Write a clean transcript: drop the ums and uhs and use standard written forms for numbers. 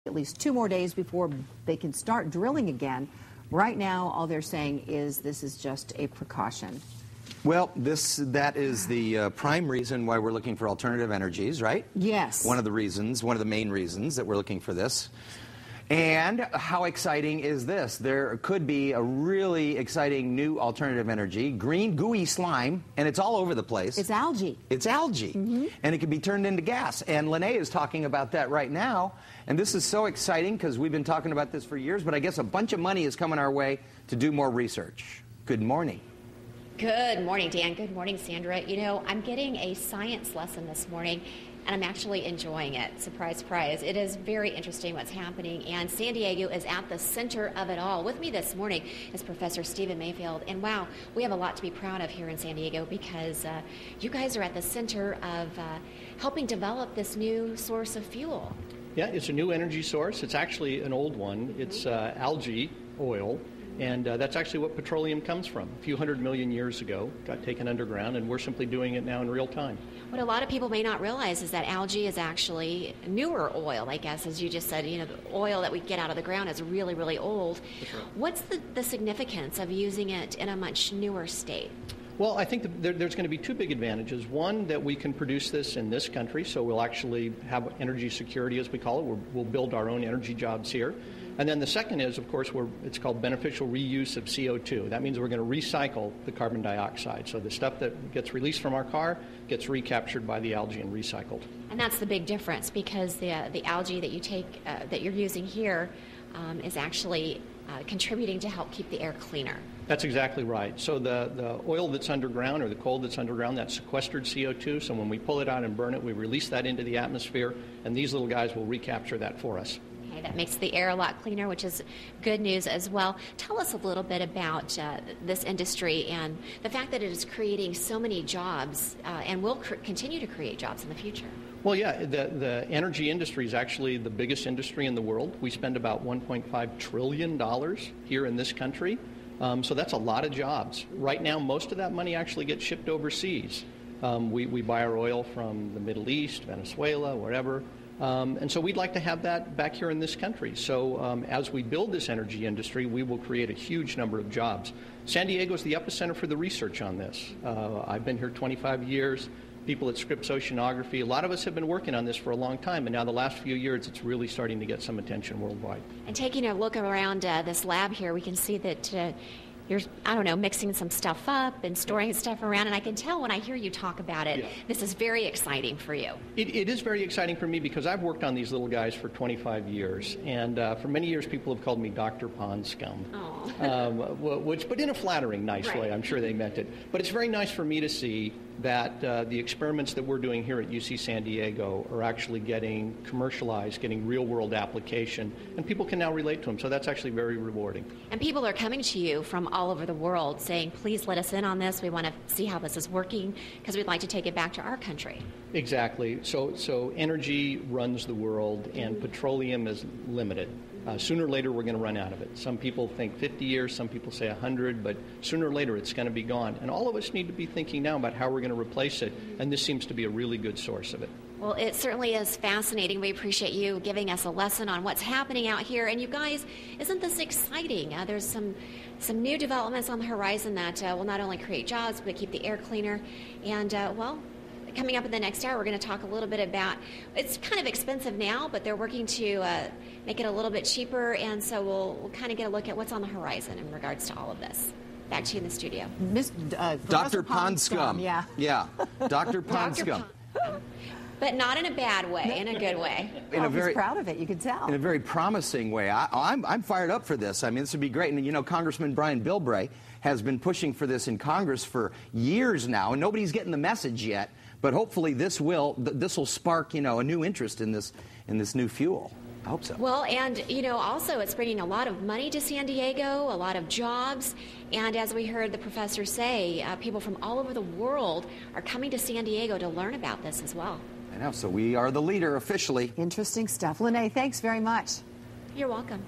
at least 2 more days before they can start drilling again. Right now, all they're saying is this is just a precaution. Well, that is the prime reason why we're looking for alternative energies, right? Yes. One of the main reasons that we're looking for this. And how exciting is this? There could be a really exciting new alternative energy, green gooey slime, and it's all over the place. It's algae. It's algae, and it can be turned into gas. And Lene is talking about that right now, and this is so exciting because we've been talking about this for years, but I guess a bunch of money is coming our way to do more research. Good morning. Good morning, Dan. Good morning, Sandra. You know, I'm getting a science lesson this morning, and I'm actually enjoying it. Surprise, surprise. It is very interesting what's happening, and San Diego is at the center of it all. With me this morning is Professor Stephen Mayfield, and wow, we have a lot to be proud of here in San Diego because you guys are at the center of helping develop this new source of fuel. Yeah, it's a new energy source. It's actually an old one. It's algae oil. And that's actually what petroleum comes from. A few 100 million years ago, got taken underground, and we're simply doing it now in real time. What a lot of people may not realize is that algae is actually newer oil, I guess, as you just said. You know, the oil that we get out of the ground is really, really old. That's right. What's the significance of using it in a much newer state? Well, I think there's going to be 2 big advantages. One, that we can produce this in this country, so we'll actually have energy security, as we call it. We'll build our own energy jobs here. And then the second is, of course, it's called beneficial reuse of CO2. That means we're going to recycle the carbon dioxide. So the stuff that gets released from our car gets recaptured by the algae and recycled. And that's the big difference, because the algae that you take, that you're using here, is actually contributing to help keep the air cleaner. That's exactly right. So the oil that's underground, or the coal that's underground, that's sequestered CO2. So when we pull it out and burn it, we release that into the atmosphere, and these little guys will recapture that for us. Okay, that makes the air a lot cleaner, which is good news as well. Tell us a little bit about this industry and the fact that it is creating so many jobs and will continue to create jobs in the future. Well, yeah, the energy industry is actually the biggest industry in the world. We spend about $1.5 trillion here in this country. So that's a lot of jobs. Right now, most of that money actually gets shipped overseas. We buy our oil from the Middle East, Venezuela, wherever. And so we'd like to have that back here in this country. So as we build this energy industry, we will create a huge number of jobs. San Diego is the epicenter for the research on this. I've been here 25 years. People at Scripps Oceanography, a lot of us have been working on this for a long time, and now the last few years it's really starting to get some attention worldwide. And taking a look around this lab here, we can see that you're, I don't know, mixing some stuff up and storing stuff around, and I can tell when I hear you talk about it, This is very exciting for you. It is very exciting for me because I've worked on these little guys for 25 years, and for many years people have called me Dr. Pond Scum, but in a flattering, nice way. I'm sure they meant it. But it's very nice for me to see that the experiments that we're doing here at UC San Diego are actually getting commercialized, getting real-world application, and people can now relate to them. So that's actually very rewarding. And people are coming to you from all over the world saying, please let us in on this. We want to see how this is working because we'd like to take it back to our country. Exactly. So energy runs the world, and petroleum is limited. Sooner or later, we're going to run out of it. Some people think 50 years, some people say 100, but sooner or later, it's going to be gone. And all of us need to be thinking now about how we're going to replace it, and this seems to be a really good source of it. Well, it certainly is fascinating. We appreciate you giving us a lesson on what's happening out here. And you guys, isn't this exciting? There's some new developments on the horizon that will not only create jobs, but keep the air cleaner. And, coming up in the next hour, we're going to talk a little bit about, it's kind of expensive now, but they're working to make it a little bit cheaper, and so we'll kind of get a look at what's on the horizon in regards to all of this. Back to you in the studio. Dr. Pond Scum. Yeah. Dr. Pond Scum. But not in a bad way, in a good way. He's proud of it, you can tell. In a very promising way. I'm fired up for this. I mean, this would be great. And, you know, Congressman Brian Bilbray has been pushing for this in Congress for years now, and nobody's getting the message yet. But hopefully this will spark, you know, a new interest in this new fuel. I hope so. Well, and, you know, also it's bringing a lot of money to San Diego, a lot of jobs. And as we heard the professor say, people from all over the world are coming to San Diego to learn about this as well. I know. So we are the leader officially. Interesting stuff. Lene, thanks very much. You're welcome.